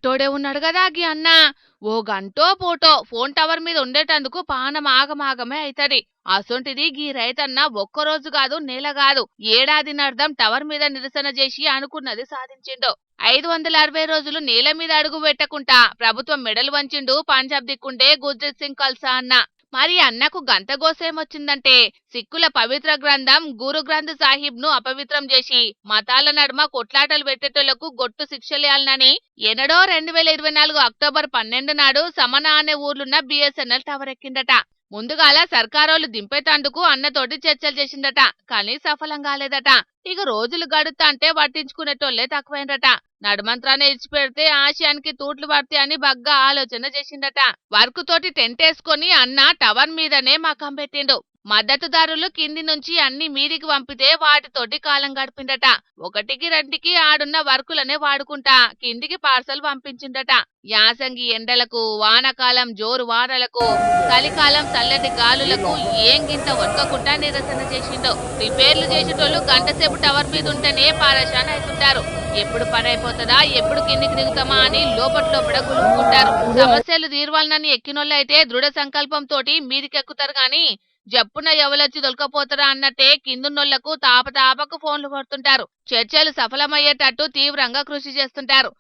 పొట్టోడే ఉన్నాడు కదా గీ అన్న. ఓ గంటో పూటో ఫోన్ టవర్ మీద ఉండేటందుకు పానం ఆగమాగమే అయితది. అసొంటిది గీ రైతన్న ఒక్కరోజు కాదు నెల కాదు ఏడాదినర్థం టవర్ మీద నిరసన చేసి అనుకున్నది సాధించిండు. 560 రోజులు నేల మీద అడుగు పెట్టకుండా ప్రభుత్వం మెడలు వంచిండు పంజాబ్ దిక్కుండే గుర్జీత్ సింగ్ కల్సా అన్న. మరి అన్నకు గంతగోసేమొచ్చిందంటే సిక్కుల పవిత్ర గ్రంథం గురు గ్రంథ్ సాహిబ్ ను అపవిత్రం చేసి మతాల నడుమ కొట్లాటలు పెట్టేటోళ్లకు గొట్టు శిక్షలేయాలనని ఎనడో 2024 అక్టోబర్ 12 నాడు సమన అనే ఊర్లున్న బిఎస్ఎన్ఎల్ టవర్ ఎక్కిందట. ముందుగాల సర్కారోళ్ళు దింపేతందుకు అన్నతోటి చర్చలు చేసిందట. కానీ సఫలం కాలేదట. ఇక రోజులు గడుతా అంటే పట్టించుకునేటోళ్లే తక్కువైందట. నడుమంత్రాన్ని ఇచ్చిపెడితే ఆశయానికి తూట్లు పడితే అని బగ్గా ఆలోచన చేసిందట. వర్క్ తోటి టెంట్ వేసుకొని అన్న టవర్ మీదనే మకం పెట్టిండు. మద్దతుదారులు కింది నుంచి అన్ని మీదికి పంపితే వాటితోటి కాలం గడిపిందట. ఒకటికి రెండుకి ఆడున్న వర్కులనే వాడుకుంటా కిందికి పార్సల్ పంపించిందట. యాసంగి ఎండలకు, వానకాలం జోరు వానలకు, చలికాలం చల్లటి గాలులకు ఏం గింత వణకకుండా నిరసన చేసిండో. రిపేర్లు చేసేటోళ్ళు గంటసేపు టవర్ మీద ఉంటేనే పారశాన్ అవుతుంటారు. ఎప్పుడు పని అయిపోతుందా, ఎప్పుడు కిందికి దిగుతామా అని లోపల గులుముకుంటారు. సమస్యలు తీర్వాలనని ఎక్కినోళ్ళు అయితే దృఢ సంకల్పంతో మీదికెక్కుతారు గాని జప్పున ఎవలొచ్చి దొలకపోతారా అన్నట్టే కిందున్నోళ్లకు తాపకు ఫోన్లు కొడుతుంటారు. చర్చలు సఫలమయ్యేటట్టు తీవ్రంగా కృషి చేస్తుంటారు.